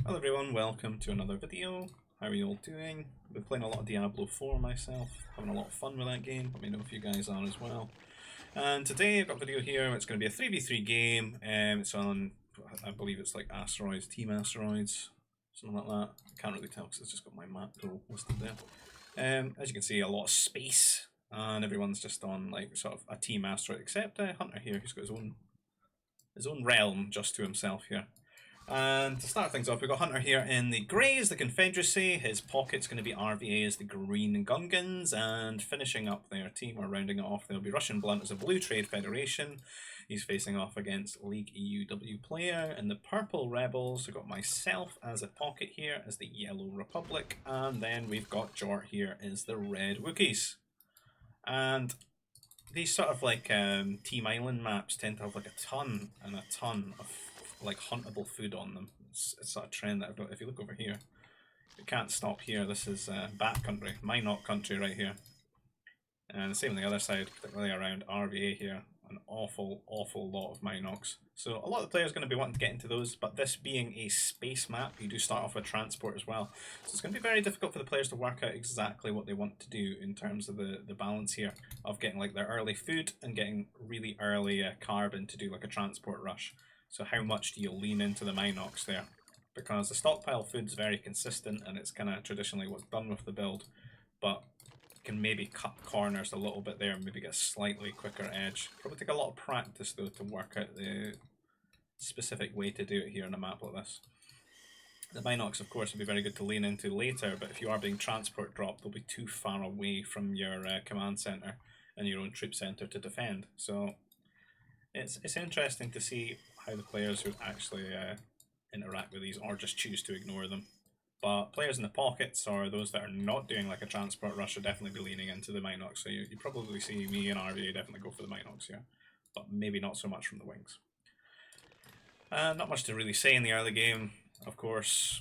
Hello everyone, welcome to another video. How are you all doing? I've been playing a lot of Diablo 4 myself, having a lot of fun with that game. Let me know if you guys are as well. And today I've got a video here. It's going to be a 3v3 game. It's on, I believe it's like asteroids, team asteroids, something like that. I can't really tell because it's just got my map tool listed there. As you can see, a lot of space, and everyone's just on like sort of a team asteroid, except Hunter here, who's got his own realm just to himself here. And to start things off, we've got Hunter here in the grey as the Confederacy, his pocket's going to be RVA as the green Gungans, and finishing up their team, or rounding it off, there'll be Russian Blunt as a blue Trade Federation. He's facing off against LeagueEUWPlayer in the purple Rebels. We've got myself as a pocket here as the yellow Republic, and then we've got JoRt here as the red Wookiees. And these sort of like Team Island maps tend to have like a ton and a ton of like huntable food on them. It's sort of trend that I've got. If you look over here, you can't stop here. This is Bat Country, Minot Country right here. And the same on the other side, particularly around RVA here. An awful lot of Minocs. So a lot of the players are going to be wanting to get into those, but this being a space map, you do start off with transport as well. So it's going to be very difficult for the players to work out exactly what they want to do in terms of the balance here of getting like their early food and getting really early carbon to do like a transport rush. So how much do you lean into the Minocs there? Because the stockpile food's very consistent and it's kind of traditionally what's done with the build, but you can maybe cut corners a little bit there and maybe get a slightly quicker edge. Probably take a lot of practice though to work out the specific way to do it here on a map like this. The Minocs of course would be very good to lean into later, but if you are being transport dropped, they'll be too far away from your command center and your own troop center to defend. So it's interesting to see how the players who actually interact with these or just choose to ignore them. But players in the pockets or those that are not doing like a transport rush should definitely be leaning into the Minocs. So you probably see me and RVA definitely go for the Minocs here, but maybe not so much from the wings. Not much to really say in the early game. Of course,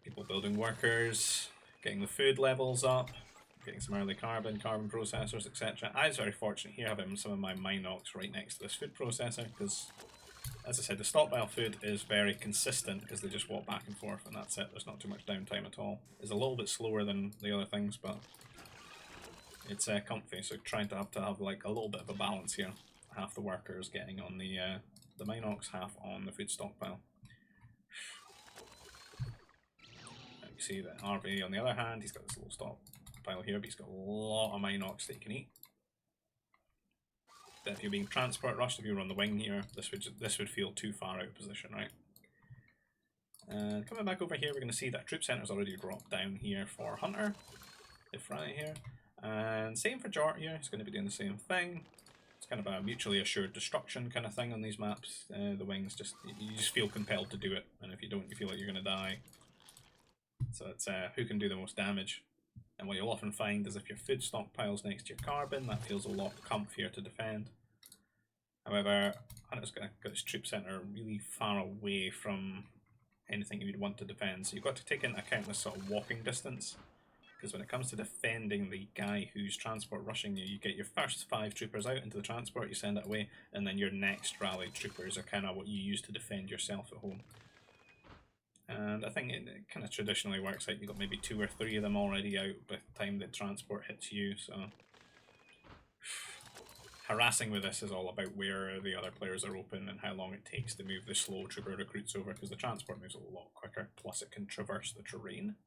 people building workers, getting the food levels up, getting some early carbon processors, etc. I was very fortunate here having some of my Minocs right next to this food processor because, as I said, the stockpile food is very consistent because they just walk back and forth and that's it. There's not too much downtime at all. It's a little bit slower than the other things, but it's comfy. So trying to have like a little bit of a balance here. Half the workers getting on the Minocs, half on the food stockpile. And you see that RV on the other hand, he's got this little stockpile here, but he's got a lot of Minocs that he can eat. That if you're being transport rushed, if you were on the wing here, this would feel too far out of position, right? And coming back over here, we're going to see that troop center's already dropped down here for Hunter, Hfrye here, and same for JoRt here. He's going to be doing the same thing. It's kind of a mutually assured destruction kind of thing on these maps. The wings you just feel compelled to do it, and if you don't, you feel like you're going to die. So it's who can do the most damage. And what you'll often find is if your food stockpile's next to your carbon, that feels a lot comfier to defend. However, Hunter's got his troop centre really far away from anything you'd want to defend, so you've got to take into account this sort of walking distance. Because when it comes to defending the guy who's transport rushing you, you get your first 5 troopers out into the transport, you send it away, and then your next rallied troopers are kind of what you use to defend yourself at home. And I think it kind of traditionally works out. You've got maybe 2 or 3 of them already out by the time the transport hits you, so harassing with this is all about where the other players are open and how long it takes to move the slow trooper recruits over, because the transport moves a lot quicker, plus it can traverse the terrain.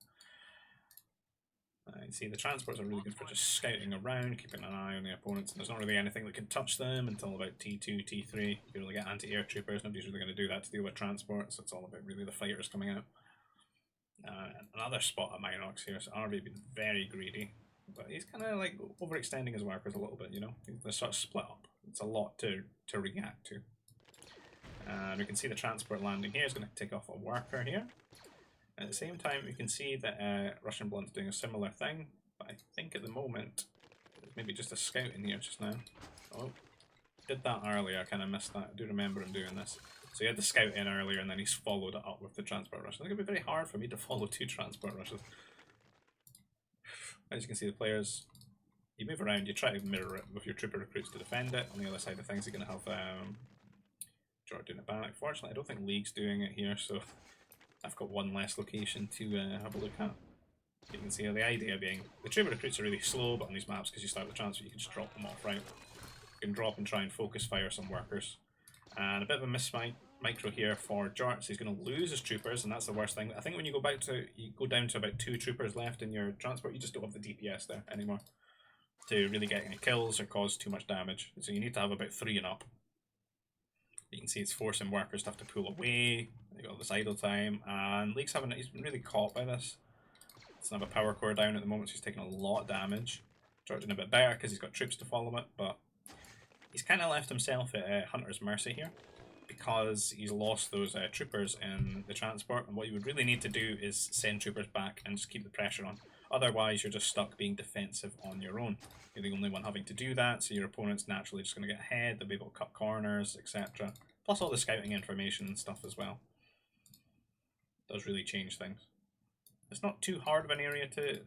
You see the transports are really good for just scouting around, keeping an eye on the opponents, and there's not really anything that can touch them until about T2, T3. You can really get anti-air troopers, nobody's really going to do that to deal with transport, so it's all about really the fighters coming out. Another spot at Minocs here, so RV been very greedy, but he's kind of like overextending his workers a little bit, you know? They're sort of split up. It's a lot to react to. And we can see the transport landing here is going to take off a worker here. At the same time, you can see that Russian Blunt's doing a similar thing, but I think at the moment, there's maybe just a scout in here just now. Oh, did that earlier, I kind of missed that. I do remember him doing this. So he had the scout in earlier and then he's followed it up with the transport rush. I think it'd be very hard for me to follow 2 transport rushes. As you can see, the players, you move around, you try to mirror it with your trooper recruits to defend it. On the other side of things, you're going to have JoRt doing it back. Fortunately, I don't think League's doing it here, so I've got one less location to have a look at. You can see the idea being the trooper recruits are really slow, but on these maps, because you start the transfer, you can just drop them off, right? You can drop and try and focus fire some workers. And a bit of a micro here for JoRt, so he's going to lose his troopers, and that's the worst thing. I think when you go down to about 2 troopers left in your transport, you just don't have the DPS there anymore to really get any kills or cause too much damage. So you need to have about 3 and up. You can see it's forcing workers to have to pull away. They got this idle time, and League's he's been really caught by this. Doesn't have a power core down at the moment, so he's taking a lot of damage. JoRt doing a bit better because he's got troops to follow it, but he's kind of left himself at Hunter's mercy here because he's lost those troopers in the transport, and what you would really need to do is send troopers back and just keep the pressure on. Otherwise, you're just stuck being defensive on your own. You're the only one having to do that, so your opponent's naturally just going to get ahead, they'll be able to cut corners, etc. Plus all the scouting information and stuff as well. It does really change things. It's not too hard of an area to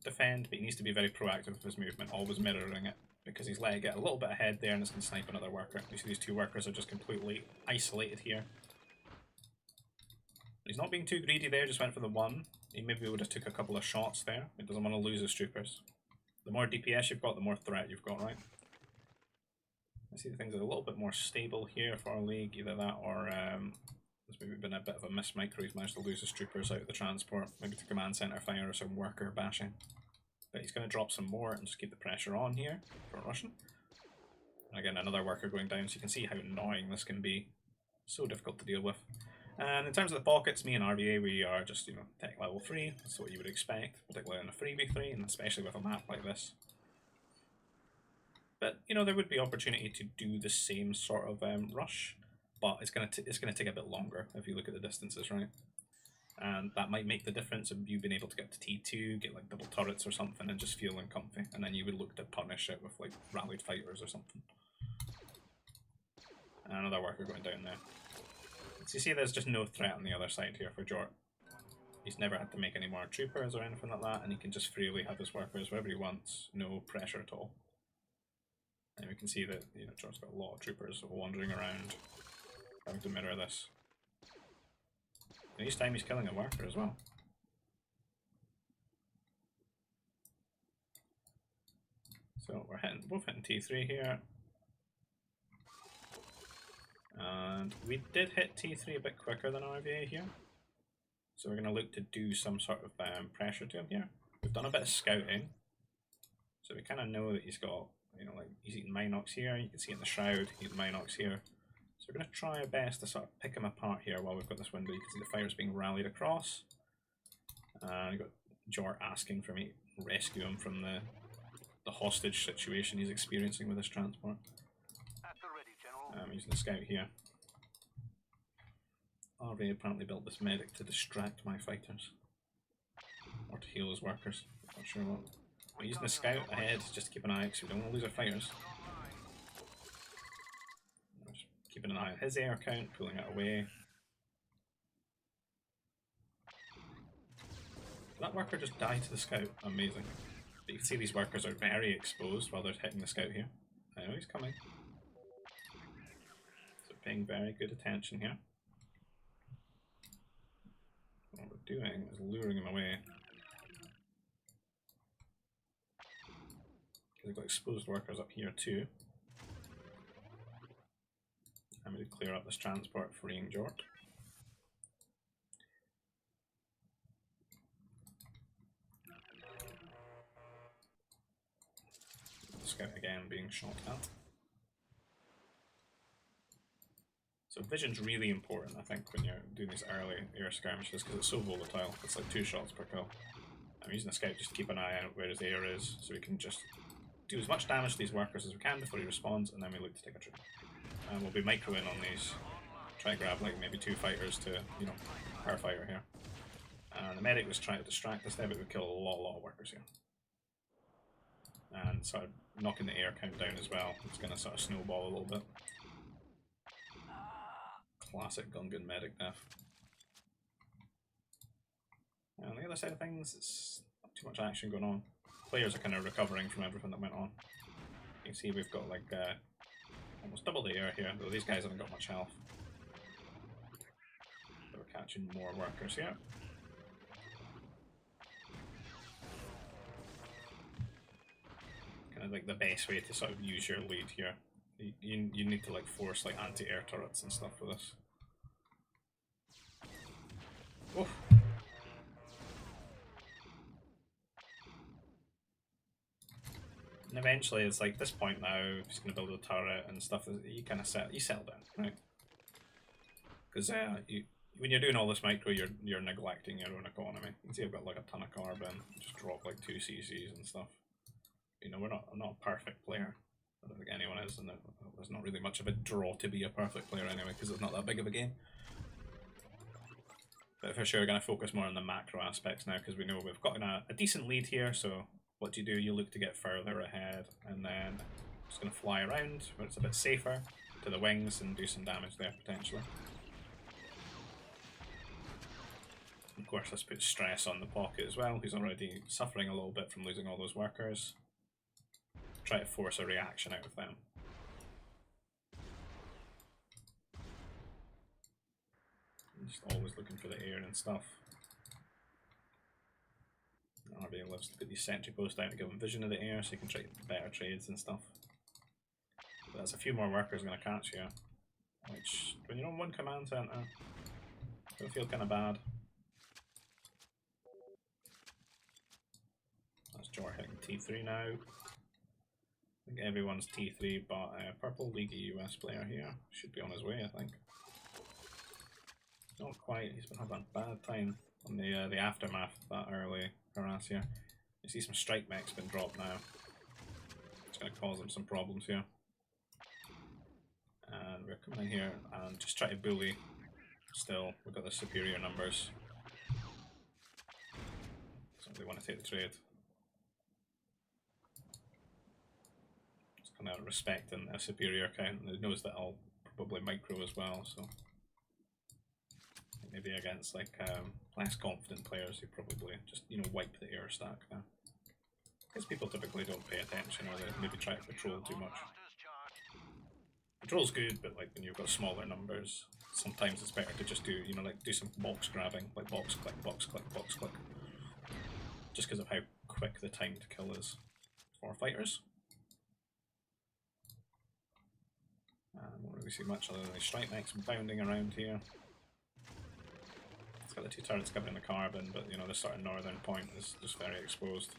defend, but he needs to be very proactive with his movement, always mirroring it, because he's let it get a little bit ahead there and it's going to snipe another worker. You see these 2 workers are just completely isolated here. He's not being too greedy there, just went for the 1. He maybe would have took a couple of shots there. He doesn't want to lose his troopers. The more DPS you've got, the more threat you've got, right? I see things are a little bit more stable here for our League, either that or there's maybe been a bit of a miss micro. He's managed to lose his troopers out of the transport, maybe to command center fire or some worker bashing. But he's going to drop some more and just keep the pressure on here for Russian. And again, another worker going down, so you can see how annoying this can be. So difficult to deal with. And in terms of the pockets, me and RVA, we are just, tech level 3. That's what you would expect, particularly in a 3v3, and especially with a map like this. But, there would be opportunity to do the same sort of rush, but it's gonna take a bit longer if you look at the distances, right? And that might make the difference of you being able to get to T2, get like double turrets or something, and just feeling comfy, and then you would look to punish it with like rallied fighters or something. And another worker going down there. So you see there's just no threat on the other side here for JoRt. He's never had to make any more troopers or anything like that, and he can just freely have his workers wherever he wants, no pressure at all. And we can see that JoRt's got a lot of troopers wandering around, having to mirror this. And each time he's killing a worker as well. So we're both hitting T3 here. And we did hit T3 a bit quicker than RVA here. So we're going to look to do some sort of pressure to him here. We've done a bit of scouting. So we kind of know that he's got, he's eating Minox here. You can see it in the shroud, he's eating Minox here. So we're going to try our best to sort of pick him apart here while we've got this window. You can see the fire's being rallied across. We've got JoRt asking for me to rescue him from the hostage situation he's experiencing with his transport. Using the scout here. RV apparently built this medic to distract my fighters. Or to heal his workers. Not sure what. We're using the scout ahead just to keep an eye because we don't want to lose our fighters. Just keeping an eye on his air count, pulling it away. That worker just died to the scout. Amazing. But you can see these workers are very exposed while they're hitting the scout here. I know he's coming. Paying very good attention here. What we're doing is luring him away. We've got exposed workers up here too. I'm going to clear up this transport, freeing JoRt. Scout again being shot at. So vision's really important, I think, when you're doing these early air skirmishes because it's so volatile. It's like 2 shots per kill. I'm using the scout just to keep an eye out where his air is, so we can just do as much damage to these workers as we can before he responds, and then we look to take a trip. And we'll be microing on these. Try to grab like maybe 2 fighters to, per fire here. And the medic was trying to distract us there, but we killed a lot of workers here. And sort of knocking the air count down as well. It's going to sort of snowball a little bit. Classic Gungan medic death. And on the other side of things, it's not too much action going on. Players are kind of recovering from everything that went on. You can see we've got like almost double the air here, though these guys haven't got much health. But we're catching more workers here. Kind of like the best way to sort of use your lead here. You need to like force like anti-air turrets and stuff for this. Oh. And eventually, it's like this point now. He's going to build a turret and stuff. You kind of settle down, right? Because when you're doing all this micro, you're neglecting your own economy. You can see I've got like a ton of carbon. Just drop like 2 CCs and stuff. You know, I'm not a perfect player. I don't think anyone is, and there's not really much of a draw to be a perfect player anyway, because it's not that big of a game. But for sure, we're going to focus more on the macro aspects now, because we know we've got a decent lead here. So what do? You look to get further ahead, and then just going to fly around where it's a bit safer to the wings and do some damage there potentially. Of course, this puts stress on the pocket as well. He's already suffering a little bit from losing all those workers. Try to force a reaction out of them. Just always looking for the air and stuff. RB loves to put these sentry posts down to give him vision of the air so he can try better trades and stuff. But there's a few more workers going to catch here. Which, when you're on one command center, it'll feel kind of bad. That's JoRt hitting T3 now. I think everyone's T3, but purple LeagueEUWPlayer here should be on his way, I think. Not quite. He's been having a bad time on the aftermath of that early harass here. You see some strike mechs been dropped now. It's going to cause him some problems here. And we're coming in here and just try to bully. Still, we've got the superior numbers. So they want to take the trade. Just kind of respecting a superior count. He knows that I'll probably micro as well, so maybe against like less confident players who probably just wipe the air stack now. Because people typically don't pay attention, or they maybe try to patrol too much. Patrol's good, but like when you've got smaller numbers, sometimes it's better to just do do some box grabbing, like box click, box click, box click. Just because of how quick the time to kill is for fighters. Don't really see much other than the strike mechs bounding around here. It's got the 2 turrets covering the carbon, but this sort of northern point is just very exposed.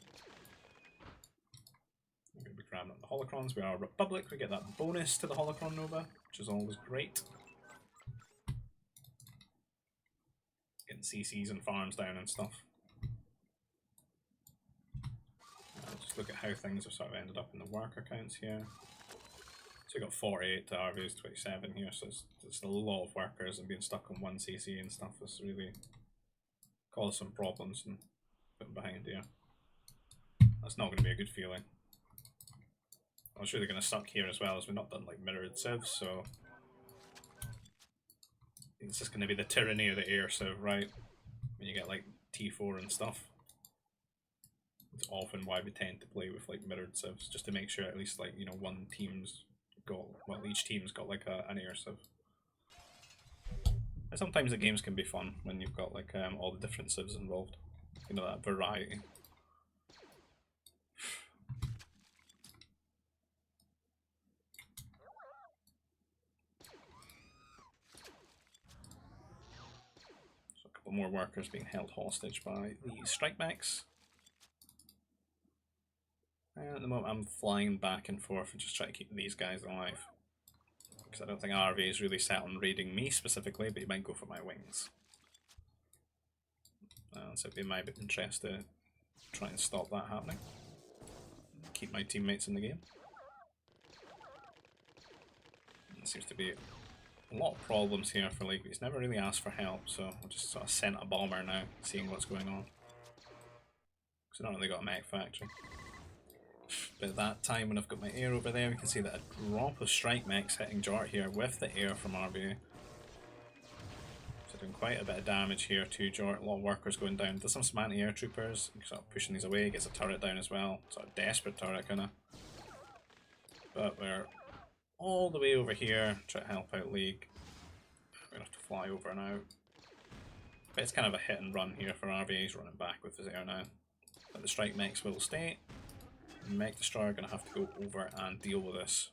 We're going to be grabbing up the holocrons. We are Republic, we get that bonus to the holocron nova, which is always great. Getting CCs and farms down and stuff. Just look at how things have sort of ended up in the worker counts here. So we got 48 to RV's 27 here, so it's a lot of workers, and being stuck on 1 CC and stuff has really caused some problems and putting behind here. That's not going to be a good feeling. I'm sure they're going to suck here as well, as we've not done like mirrored civs, so it's just going to be the tyranny of the air civ, right? When you get like T4 and stuff. It's often why we tend to play with like mirrored civs, just to make sure at least like one team's got, well, each team's got like an air civ. And sometimes the games can be fun when you've got like all the different civs involved. That variety. So a couple more workers being held hostage by the strike mechs. And at the moment I'm flying back and forth and just trying to keep these guys alive. Because I don't think RV is really set on raiding me specifically, but he might go for my wings. So it'd be my bit interest to try and stop that happening. Keep my teammates in the game. There seems to be a lot of problems here for League. He's never really asked for help, so I'll just sort of send a bomber now, seeing what's going on. Because I don't really got a mech factory. But at that time when I've got my air over there, we can see that a drop of strike mechs hitting JoRt here with the air from RBA. So doing quite a bit of damage here to JoRt, a lot of workers going down. There's some anti-air troopers, sort of pushing these away, gets a turret down as well. Sort of desperate turret kinda. But we're all the way over here, try to help out League. We're gonna have to fly over now. But it's kind of a hit and run here for Hfrye. He's running back with his air now. But the strike mechs will stay. Mech Destroyer going to have to go over and deal with this.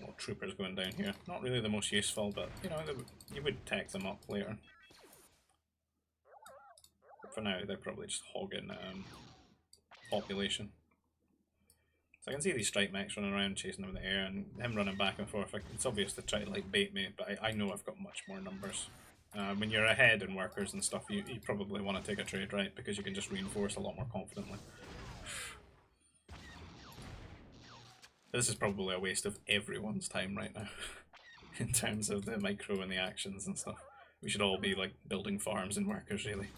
Well, troopers going down here. Not really the most useful, but you know, you would tech them up later. But for now, they're probably just hogging population. So I can see these strike mechs running around chasing them in the air and him running back and forth. It's obvious to try to like bait me, but I know I've got much more numbers. When you're ahead in workers and stuff, you probably want to take a trade, right? Because you can just reinforce a lot more confidently. This is probably a waste of everyone's time right now. In terms of the micro and the actions and stuff. We should all be like building farms and workers really.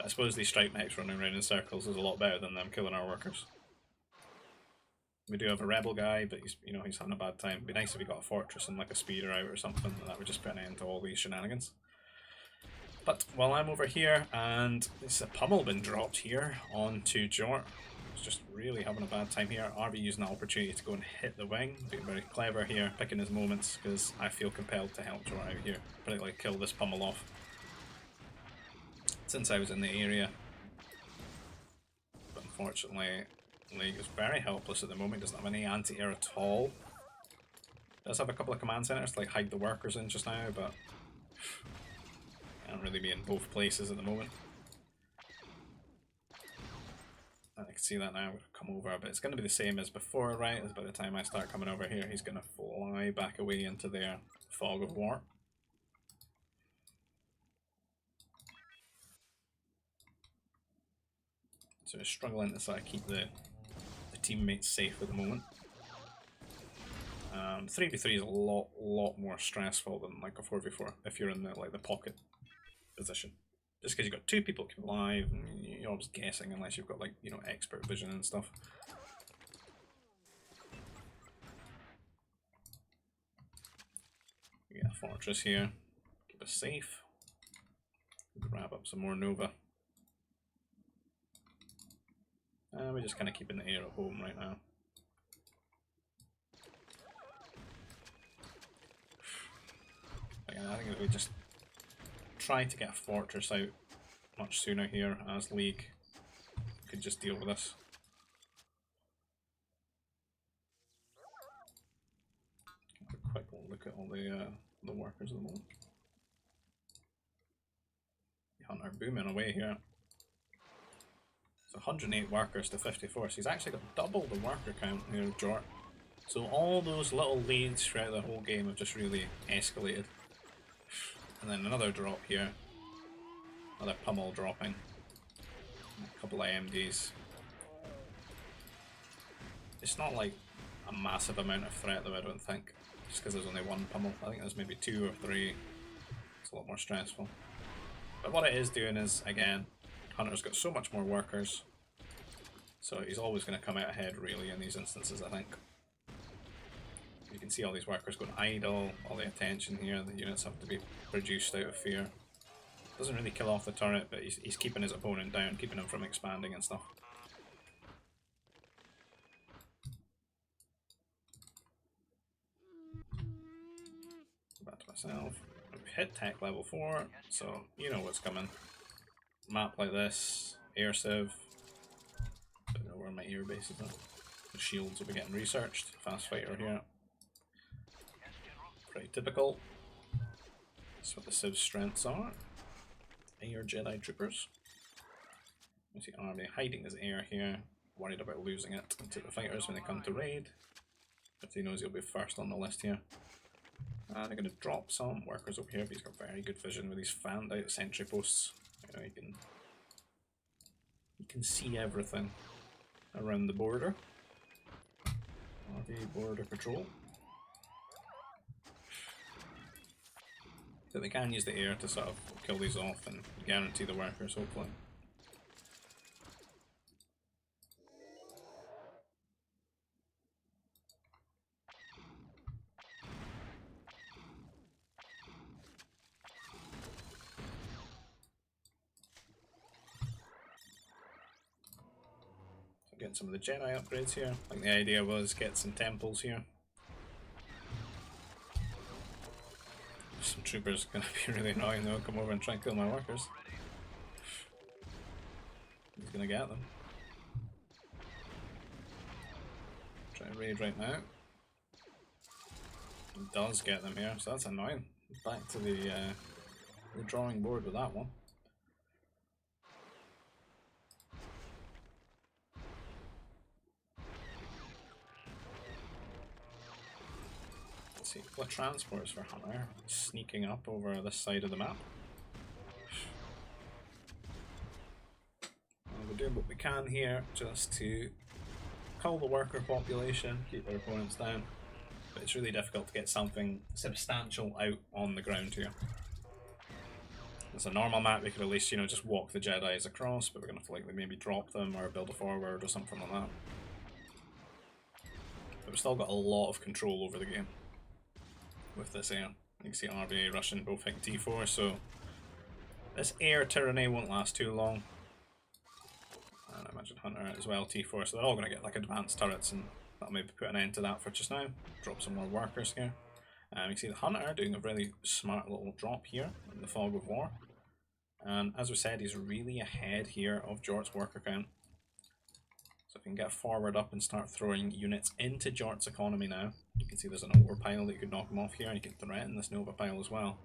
I suppose these strike mechs running around in circles is a lot better than them killing our workers. We do have a rebel guy, but he's having a bad time. It'd be nice if he got a fortress and like a speeder out or something, and that would just put an end to all these shenanigans. But while I'm over here, and there's a pummel been dropped here onto JoRt. He's just really having a bad time here. Hfrye using that opportunity to go and hit the wing. Being very clever here, picking his moments, because I feel compelled to help JoRt out here. Particularly kill this pummel off. Since I was in the area. But unfortunately, League is very helpless at the moment, doesn't have any anti-air at all. Does have a couple of command centers to like hide the workers in just now, but can't really be in both places at the moment. I can see that now, we've come over, but it's going to be the same as before, right? As by the time I start coming over here, he's going to fly back away into their fog of war. So we're struggling to sort of keep the teammates safe at the moment. 3v3 is a lot more stressful than like a 4v4 if you're in the like the pocket position. Just because you've got two people can live, and you're always guessing unless you've got like expert vision and stuff. We got a fortress here, keep us safe. Grab up some more Nova. We're just kind of keeping the air at home right now. I think that we just try to get a fortress out much sooner here, as League could just deal with this. Have a quick look at all the workers at the moment. The Hunter booming away here. It's 108 workers to 54, so he's actually got double the worker count here of JoRt. So all those little leads throughout the whole game have just really escalated. And then another drop here. Another pummel dropping. A couple of MDs. It's not like a massive amount of threat though, I don't think. Just because there's only one pummel. I think there's maybe 2 or 3. It's a lot more stressful. But what it is doing is, again, Hunter's got so much more workers. So he's always going to come out ahead really in these instances, I think. You can see all these workers going idle, all the attention here, the units have to be produced out of fear. Doesn't really kill off the turret, but he's keeping his opponent down, keeping him from expanding and stuff. Back to myself. We've hit tech level 4, so you know what's coming. Map like this, air civ. I don't know where my air base is at. The shields will be getting researched. Fast fighter here. Pretty typical. That's what the civ's strengths are. Air Jedi troopers. You see Hfrye hiding his air here, worried about losing it to the fighters when they come to raid. But he knows he'll be first on the list here. They're going to drop some workers over here, but he's got very good vision with these fanned out sentry posts. You know, you can see everything around the border. The border patrol. So they can use the air to sort of kill these off and guarantee the workers, hopefully. getting some of the Jedi upgrades here. I think the idea was get some temples here. Some troopers are going to be really annoying though, come over and try and kill my workers. He's going to get them. Try and raid right now. He does get them here, so that's annoying. Back to the drawing board with that one. Let's see, what transports for Hunter sneaking up over this side of the map. We're doing what we can here just to cull the worker population, keep our opponents down. But it's really difficult to get something substantial out on the ground here. It's a normal map, we could at least, you know, just walk the Jedis across, but we're going to have to like maybe drop them or build a forward or something like that. But we've still got a lot of control over the game with this air. You can see Hfrye, Russian both hitting T4, so this air tyranny won't last too long. And I imagine Hunter as well, T4, so they're all going to get like advanced turrets, and that'll maybe put an end to that for just now. Drop some more workers here. You can see the Hunter doing a really smart little drop here in the fog of war. And as we said, he's really ahead here of JoRt's worker count. So if we can get forward up and start throwing units into JoRt's economy now, you can see there's an ore pile that you could knock him off here, and you can threaten this Nova pile as well.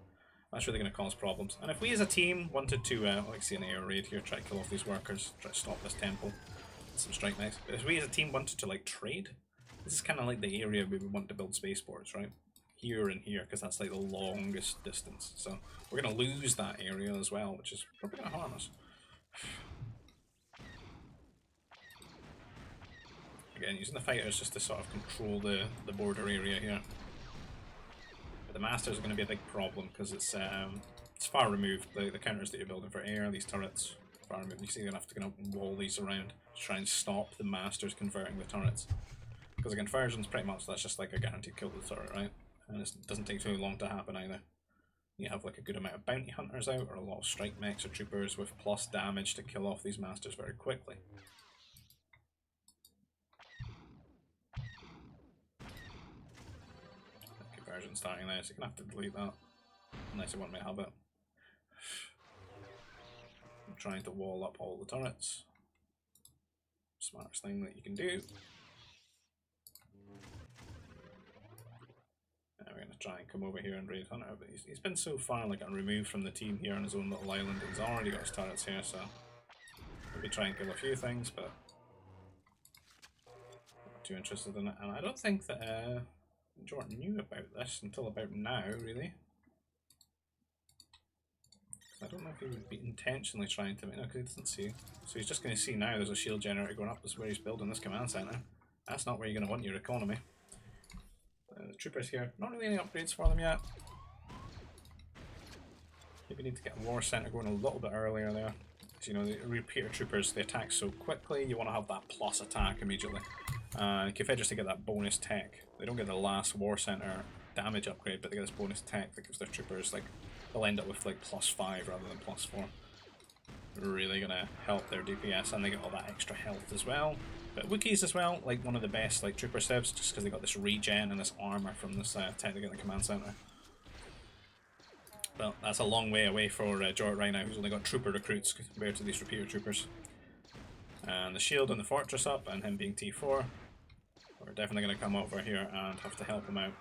That's really going to cause problems. And if we as a team wanted to, like see an air raid here, try to kill off these workers, try to stop this temple, some strike mechs. But if we as a team wanted to like trade, this is kind of like the area we would want to build spaceports, right? Here and here, because that's like the longest distance. So we're going to lose that area as well, which is probably going to harm us. Again, using the fighters just to sort of control the border area here. But the masters are going to be a big problem because it's far removed. The counters that you're building for air, these turrets, far removed. You see you're going to have to kind of wall these around to try and stop the masters converting the turrets. Because the conversion's pretty much, that's just like a guaranteed kill to the turret, right? And it doesn't take too long to happen either. You have like a good amount of bounty hunters out, or a lot of strike mechs or troopers with plus damage to kill off these masters very quickly. Conversion starting there, so you're going to have to delete that unless you want me to have it. I'm trying to wall up all the turrets. Smartest thing that you can do. We're going to try and come over here and raid Hunter, but he's been so far like removed from the team here on his own little island. He's already got his turrets here, so maybe try and kill a few things, but not too interested in it. And I don't think that JoRt knew about this until about now, really. I don't know if he would be intentionally trying to, because he doesn't see. So he's just going to see now there's a shield generator going up. That's where he's building this command center. That's not where you're going to want your economy. The troopers here, not really any upgrades for them yet. Maybe need to get a war center going a little bit earlier there. Because, you know, the repeater troopers, they attack so quickly, you want to have that plus attack immediately. Confederates, they get that bonus tech. They don't get the last war center damage upgrade, but they get this bonus tech that gives their troopers, like, they'll end up with like +5 rather than +4. Really gonna help their DPS, and they get all that extra health as well. But Wookiees as well, like one of the best like trooper civs, just because they got this regen and this armor from this tech they get in the command center. Well, that's a long way away for JoRt right now, who's only got trooper recruits compared to these repeater troopers. And the shield and the fortress up, and him being T4, we're definitely going to come over here and have to help him out.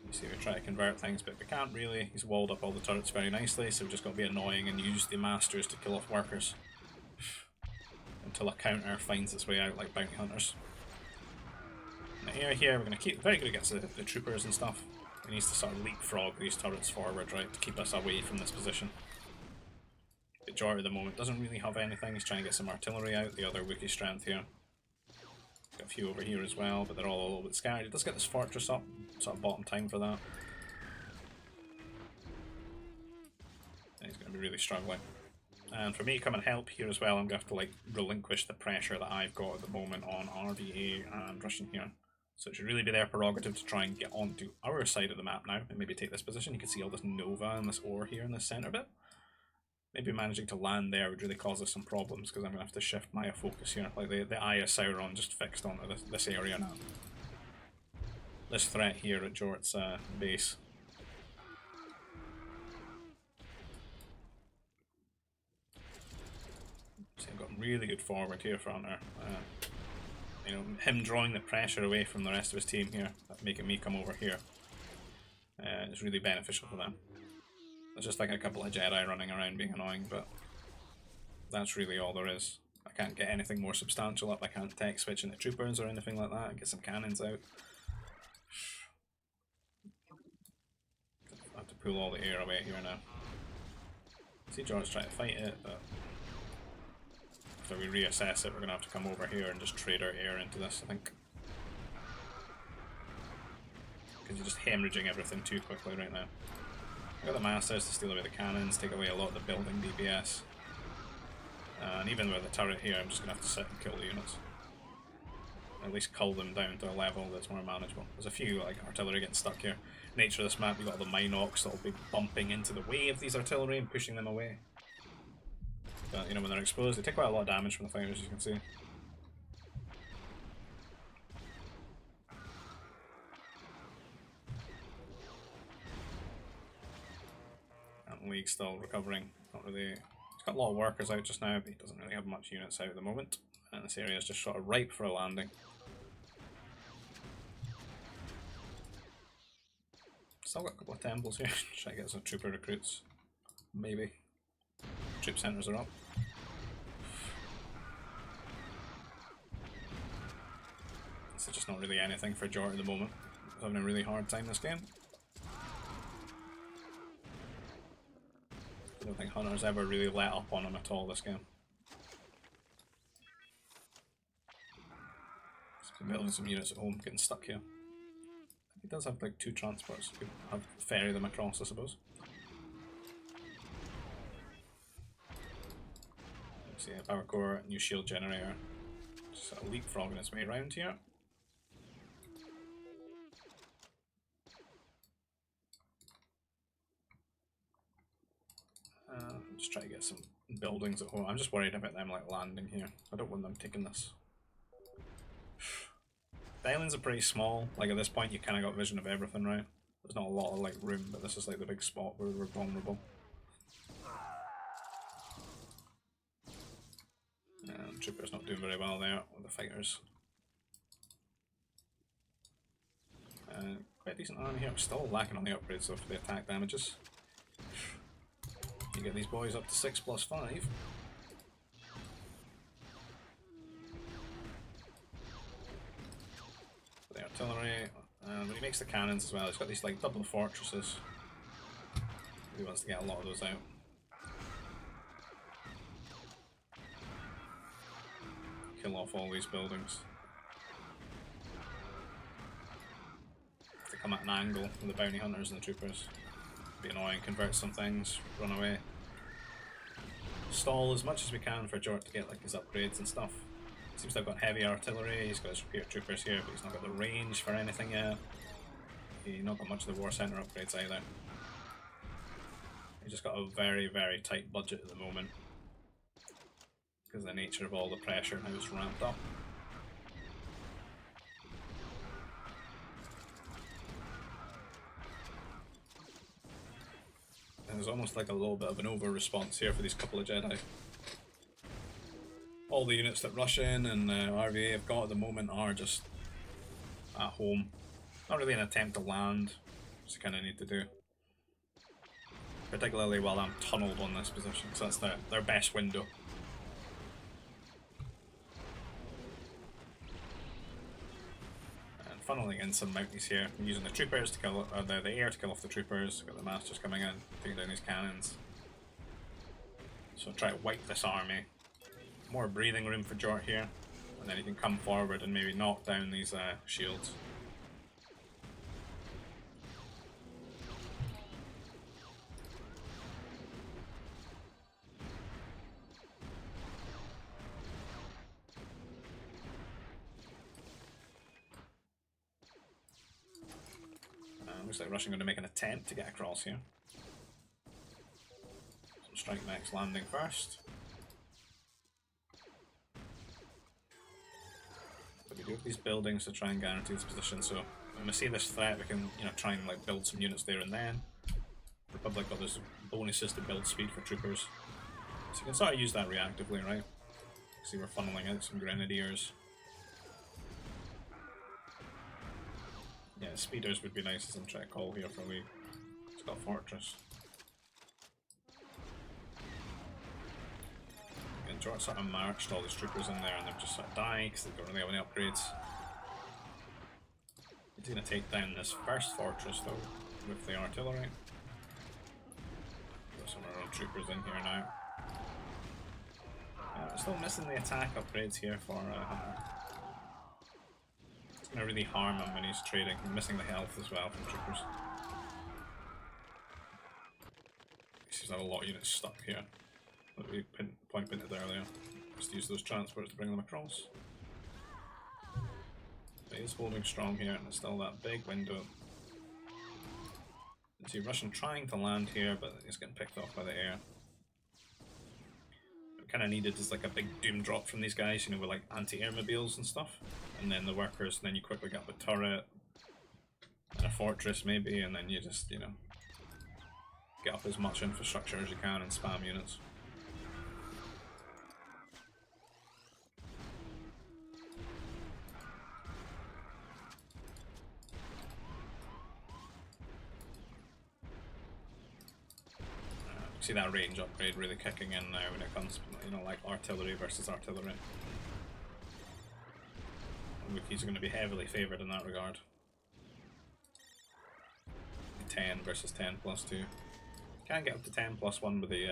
You see, we try to convert things, but we can't really. He's walled up all the turrets very nicely, so we've just got to be annoying and use the masters to kill off workers until a counter finds its way out like bounty hunters. In the air here, we're going to keep very good against the troopers and stuff. We need to sort of leapfrog these turrets forward, right, to keep us away from this position. But JoRt at the moment doesn't really have anything. He's trying to get some artillery out, the other Wookiee strength here. Got a few over here as well, but they're all a little bit scattered. He does get this fortress up, sort of bottom time for that. And he's going to be really struggling. And for me to come and help here as well, I'm going to have to like relinquish the pressure that I've got at the moment on Hfrye and Russian here. So it should really be their prerogative to try and get onto our side of the map now and maybe take this position. You can see all this Nova and this ore here in the centre bit. Maybe managing to land there would really cause us some problems, because I'm going to have to shift my focus here. Like the Eye of Sauron just fixed onto this area now. This threat here at JoRt's base. So I've got really good forward here for Hunter. You know, him drawing the pressure away from the rest of his team here, making me come over here, is really beneficial for them. It's just like a couple of Jedi running around being annoying, but that's really all there is. I can't get anything more substantial up. I can't tech switch into troopers or anything like that. Get some cannons out. I have to pull all the air away here now. See JoRt's trying to fight it, but after we reassess it, we're going to have to come over here and just trade our air into this, I think. Because you're just hemorrhaging everything too quickly right now. I've got the Masters to steal away the cannons, take away a lot of the building DPS. And even with the turret here, I'm just going to have to sit and kill the units. At least cull them down to a level that's more manageable. There's a few like artillery getting stuck here. Nature of this map, you've got all the Minocs that'll be bumping into the way of these artillery and pushing them away. But you know, when they're exposed, they take quite a lot of damage from the fighters, as you can see. And League still recovering. Not really. He's got a lot of workers out just now, but he doesn't really have much units out at the moment. And this area is just sort of ripe for a landing. Still got a couple of temples here. Try to get some trooper recruits. Maybe. Troop centres are up. This is just not really anything for JoRt at the moment. He's having a really hard time this game. I don't think Hunter's ever really let up on him at all this game. He's building some units at home, getting stuck here. He does have like 2 transports. Could have ferry them across, I suppose. See a power core, new shield generator. Just sort of leapfrogging its way around here. Just try to get some buildings at home. I'm just worried about them like landing here. I don't want them taking this. The islands are pretty small. Like at this point you kind of got vision of everything, right? There's not a lot of like room, but this is like the big spot where we're vulnerable. Trooper's not doing very well there with the fighters. Quite a decent army here. I'm still lacking on the upgrades though for the attack damages. You get these boys up to 6+5. The artillery, and when he makes the cannons as well, he's got these like double fortresses. He wants to get a lot of those out. Kill off all these buildings. They come at an angle with the bounty hunters and the troopers. Be annoying, convert some things, run away. Stall as much as we can for JoRt to get like his upgrades and stuff. Seems to have got heavy artillery, he's got his repair troopers here, but he's not got the range for anything yet. He's not got much of the war center upgrades either. He's just got a very, very tight budget at the moment. Because of the nature of all the pressure now is ramped up. And there's almost like a little bit of an over-response here for these couple of Jedi. All the units that rush in and RVA have got at the moment are just at home. Not really an attempt to land, which they kind of need to do. Particularly while I'm tunneled on this position, so that's their best window. And funneling in some mounties here. I'm using the troopers to kill, the air to kill off the troopers. Got the masters coming in, taking down these cannons. So try to wipe this army. More breathing room for JoRt here, and then he can come forward and maybe knock down these shields. Looks like Russian going to make an attempt to get across here. Some Strike next, landing first. But we do have these buildings to try and guarantee this position, so when we see this threat we can, you know, try and like build some units there and then. The Republic got this bonuses to build speed for troopers. So you can sort of use that reactively, right? See, we're funneling out some grenadiers. Yeah, speeders would be nice as I'm trying to call here for League. It's got fortress. And JoRt sort of marched all these troopers in there and they've just sort of died because they don't really have any upgrades. He's going to take down this first fortress though with the artillery. Got some of our own troopers in here now. We're still missing the attack upgrades here for Hunter. It's going to really harm him when he's trading. We're missing the health as well from troopers. He's got a lot of units stuck here that we point pinted earlier. Just use those transports to bring them across. But he's holding strong here and it's still that big window. You see Russian trying to land here, but he's getting picked off by the air. Kind of needed is like a big doom drop from these guys, you know, with like anti-airmobiles and stuff, and then the workers, and then you quickly get up a turret and a fortress maybe, and then you just, you know, get up as much infrastructure as you can and spam units. See that range upgrade really kicking in now when it comes, you know, like artillery versus artillery. Wookiees are going to be heavily favoured in that regard. 10 versus 10 plus 2. Can get up to 10 plus 1 with the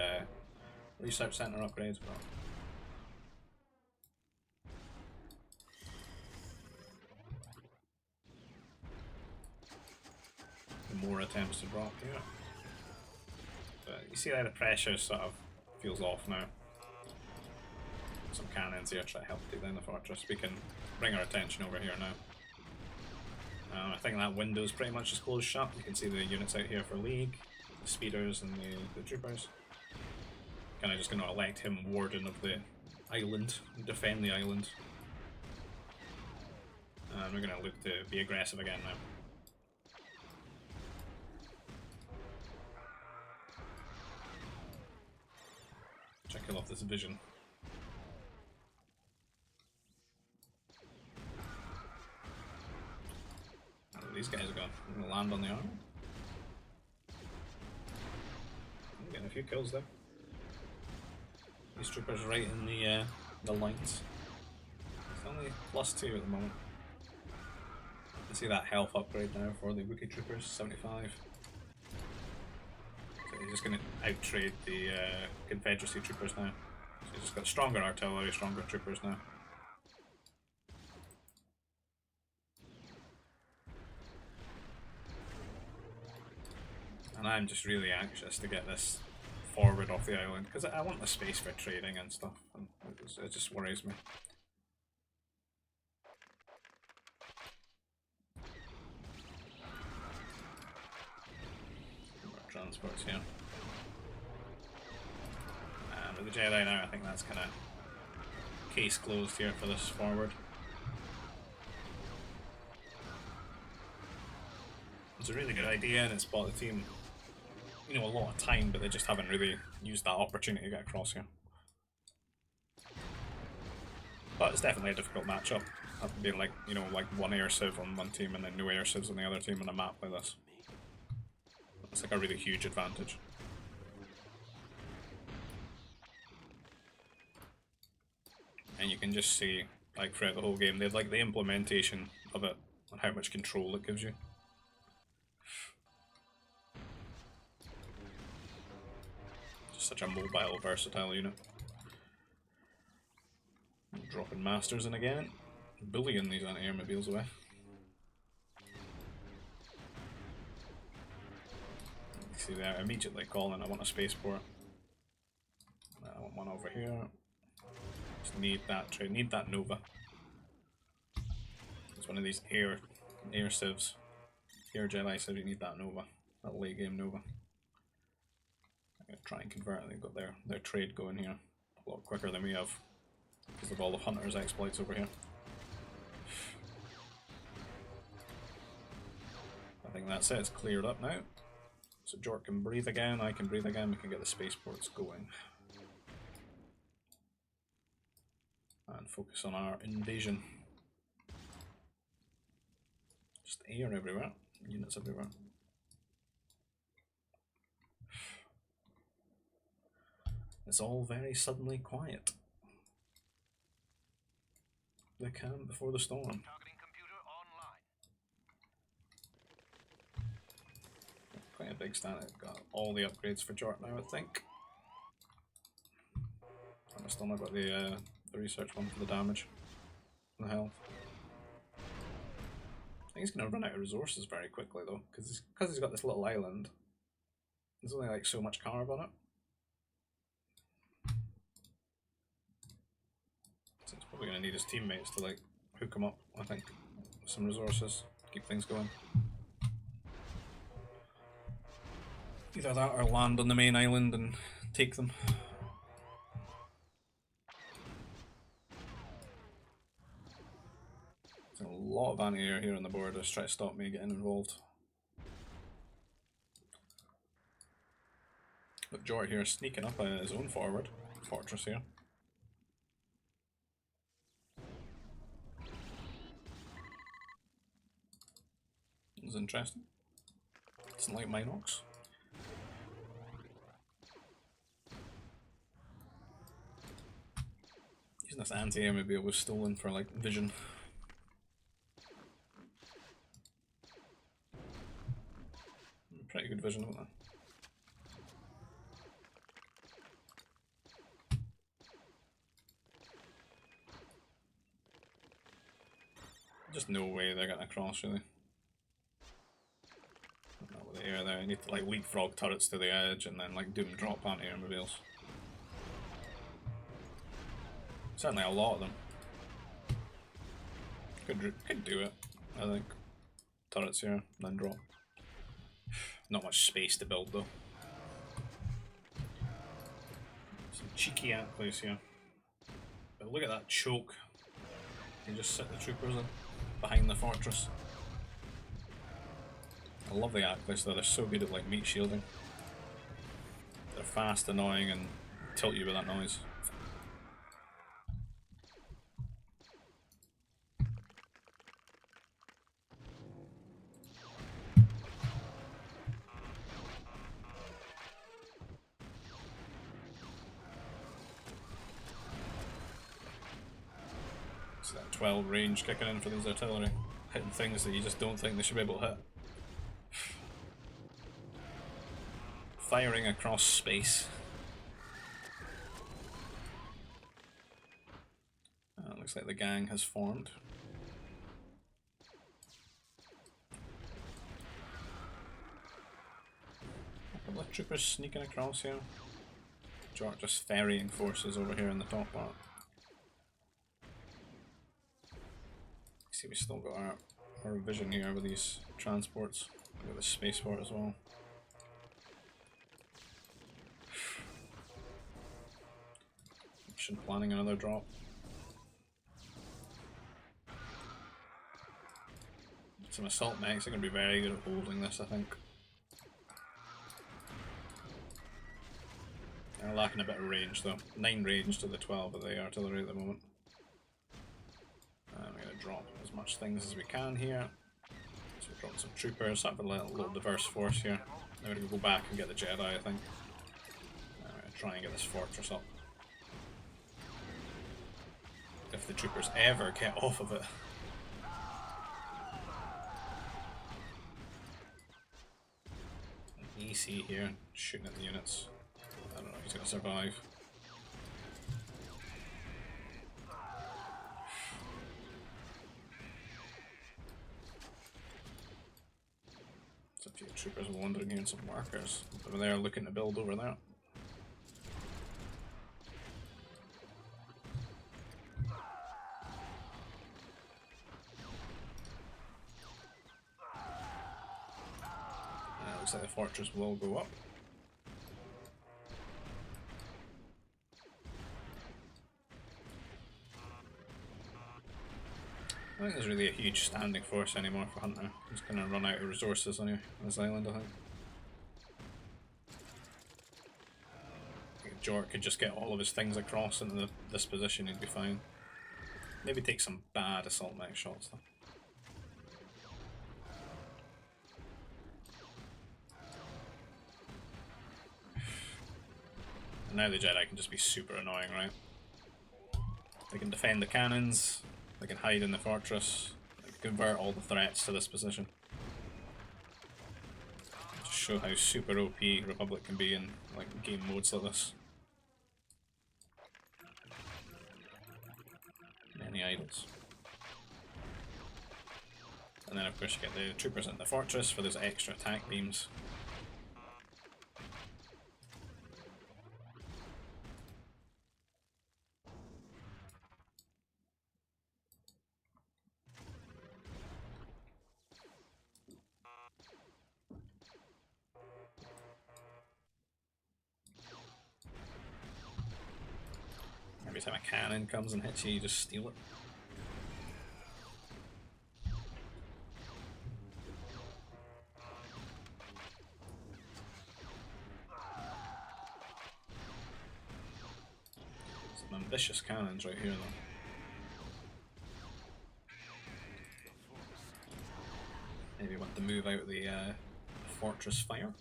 research centre upgrades, but more attempts to drop here. But you see how the pressure sort of feels off now. Some cannons here try to help take down the fortress. We can bring our attention over here now. I think that window's pretty much just closed shut. You can see the units out here for League, the speeders and the troopers. Kind of just going to elect him warden of the island, defend the island. And we're going to look to be aggressive again now. Try to kill off this vision. Oh, these guys are going to land on the army. I'm getting a few kills there. These troopers right in the lines. It's only +2 at the moment. You can see that health upgrade now for the Wookiee troopers, 75. He's just going to out-trade the Confederacy troopers now. So he's just got stronger artillery, stronger troopers now. And I'm just really anxious to get this forward off the island, because I want the space for trading and stuff, and it just worries me. Transports here. And with the Jedi now, I think that's kind of case closed here for this forward. It's a really good idea and it's bought the team, you know, a lot of time, but they just haven't really used that opportunity to get across here. But it's definitely a difficult matchup. That would be like, you know, like one air civ on one team and then no air civs on the other team on a map like this. It's like a really huge advantage. And you can just see, like throughout the whole game, they have like the implementation of it and how much control it gives you. Just such a mobile, versatile unit. Dropping masters in again, bullying these anti-airmobiles away. See there, immediately calling, I want a spaceport. I want one over here. Just need that trade, need that Nova. It's one of these air civs. Air Jedi civs, you need that Nova. That late game Nova. Gonna try and convert, they've got their trade going here a lot quicker than we have because of all the hunters exploits over here. I think that's it, it's cleared up now. So JoRt can breathe again, I can breathe again, we can get the spaceports going. And focus on our invasion. Just air everywhere, units everywhere. It's all very suddenly quiet. The calm before the storm. Quite a big stand. I've got all the upgrades for JoRt now, I think. And I still not got the research one for the damage and the health. I think he's going to run out of resources very quickly though, because he's got this little island. There's only like so much carb on it. So he's probably going to need his teammates to like hook him up, I think, with some resources, keep things going. Either that or land on the main island and take them. There's a lot of anti-air here on the board, just try to stop me getting involved. But JoRt here sneaking up on his own forward fortress here. This is interesting. Doesn't like Minox. Using this anti-air maybe it was stolen for like vision. Pretty good vision, isn't it? Just no way they're getting across, really. Not with the air there. You need to like leapfrog turrets to the edge and then like doom drop anti-air mobiles. Certainly a lot of them. Could do it, I think. Turrets here, then drop. Not much space to build though. Some cheeky outplays here. But look at that choke. You just sit the troopers in behind the fortress. I love the outplays though, they're so good at like meat shielding. They're fast, annoying, and tilt you with that noise. It's that 12 range kicking in for these artillery, hitting things that you just don't think they should be able to hit. Firing across space. Looks like the gang has formed. A couple of troopers sneaking across here. JoRt just ferrying forces over here in the top part. See, we still got our vision here with these transports. We got the spaceport as well. Mission planning another drop. Some assault mechs are going to be very good at holding this, I think. They're lacking a bit of range though. 9 range to the 12 of the artillery at the moment. We're going to drop as much things as we can here. So we're dropping some troopers, have a little diverse force here. Then we're going to go back and get the Jedi, I think. We're going to try and get this fortress up. If the troopers ever get off of it. EC here, shooting at the units. I don't know if he's going to survive. There's a few troopers wandering here and some workers over there looking to build over there. Looks like the fortress will go up. I don't think there's really a huge standing force anymore for Hunter. He's going to run out of resources on this island, I think. JoRt could just get all of his things across into this position, he'd be fine. Maybe take some bad assault mech shots though. And now the Jedi can just be super annoying, right? They can defend the cannons, they can hide in the fortress, they can convert all the threats to this position. Just show how super OP Republic can be in like game modes like this. Many idols. And then of course you get the troopers in the fortress for those extra attack beams. Every time a cannon comes and hits you, you just steal it. Some ambitious cannons right here though. Maybe want to move out the fortress fire.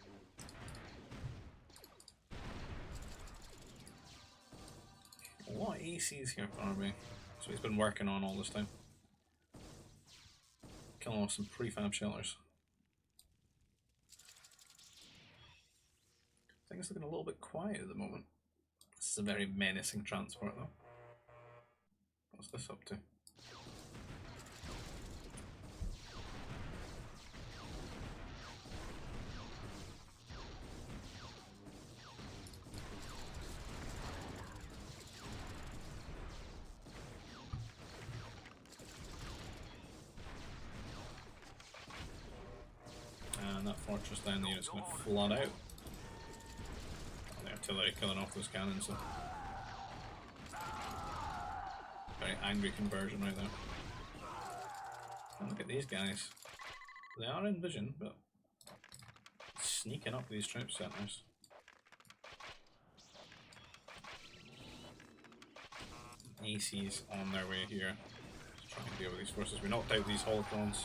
A lot of ACs here for me. So he's been working on all this time. Killing off some prefab shelters. Things looking a little bit quiet at the moment. This is a very menacing transport though. What's this up to? And that fortress down there is going to flood out. The artillery killing off those cannons. So. Very angry conversion right there. And look at these guys. They are in vision, but sneaking up these troop centers. AC's on their way here. Just trying to deal with these forces. We knocked out these holocrons.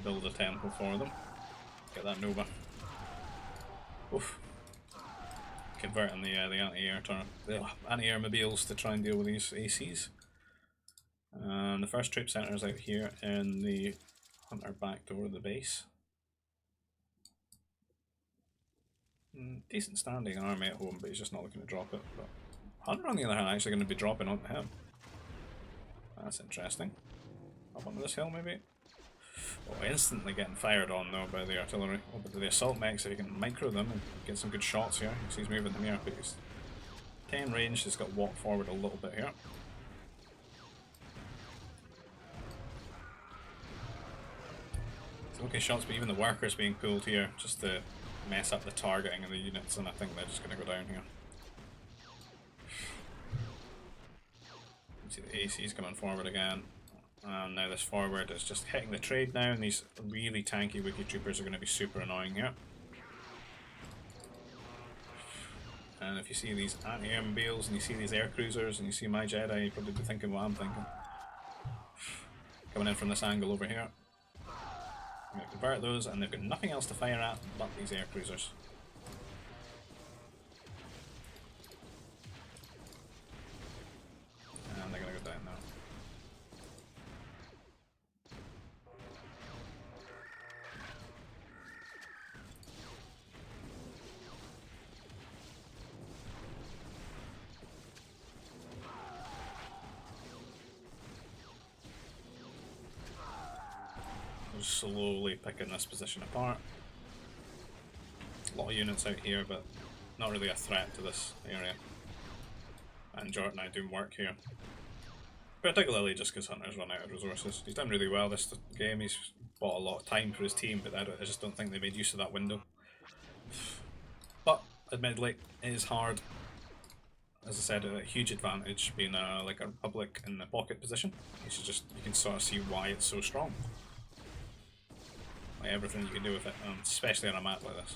Build a temple for them. Get that Nova. Oof. Converting the anti-air mobiles to try and deal with these ACs. And the first troop center is out here in the Hunter back door of the base. Decent standing army at home, but he's just not looking to drop it. But Hunter, on the other hand, actually going to be dropping onto him. That's interesting. Up onto this hill, maybe. Oh, instantly getting fired on though by the artillery. Oh, but the assault mechs, if you can micro them and get some good shots here. You see he's moving them here, but he's 10 range, he's got walk forward a little bit here. Okay shots, but even the workers being pulled here just to mess up the targeting of the units, and I think they're just going to go down here. You see the AC's coming forward again. And now this forward is just hitting the trade now, and these really tanky wiki troopers are going to be super annoying here. And if you see these anti-air mobiles and you see these air cruisers and you see my Jedi, you'll probably be thinking what I'm thinking. Coming in from this angle over here. I'm going to convert those, and they've got nothing else to fire at but these air cruisers. And they're going to go down now. Slowly picking this position apart. A lot of units out here, but not really a threat to this area. And JoRt now doing work here. particularly just because Hunter's run out of resources. He's done really well this game, he's bought a lot of time for his team, but I just don't think they made use of that window. But, admittedly, it is hard. As I said, a huge advantage being like a Republic in the pocket position, which is just, you can sort of see why it's so strong. Like everything you can do with it, especially on a map like this.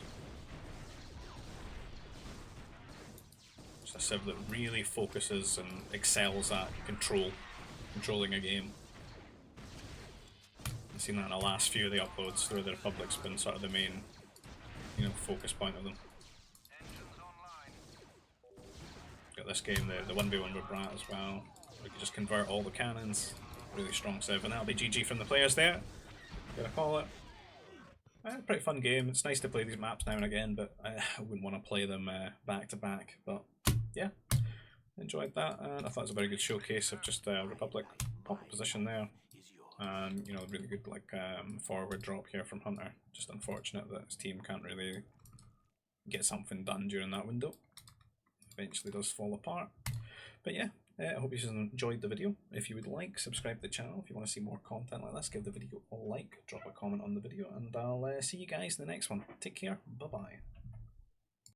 It's a civ that really focuses and excels at controlling a game. I've seen that in the last few of the uploads, where the Republic's been sort of the main, focus point of them. Got this game, the 1v1 with Brat as well. We can just convert all the cannons. Really strong civ, and that'll be GG from the players there. Gotta call it. Pretty fun game. It's nice to play these maps now and again, but I wouldn't want to play them back to back. But yeah, enjoyed that, and I thought it was a very good showcase of just Republic pocket position there, and really good forward drop here from Hunter. Just unfortunate that his team can't really get something done during that window. Eventually does fall apart. But yeah, I hope you enjoyed the video. If you would like, subscribe to the channel. If you want to see more content like this, give the video a like, drop a comment on the video, and I'll see you guys in the next one. Take care, bye bye.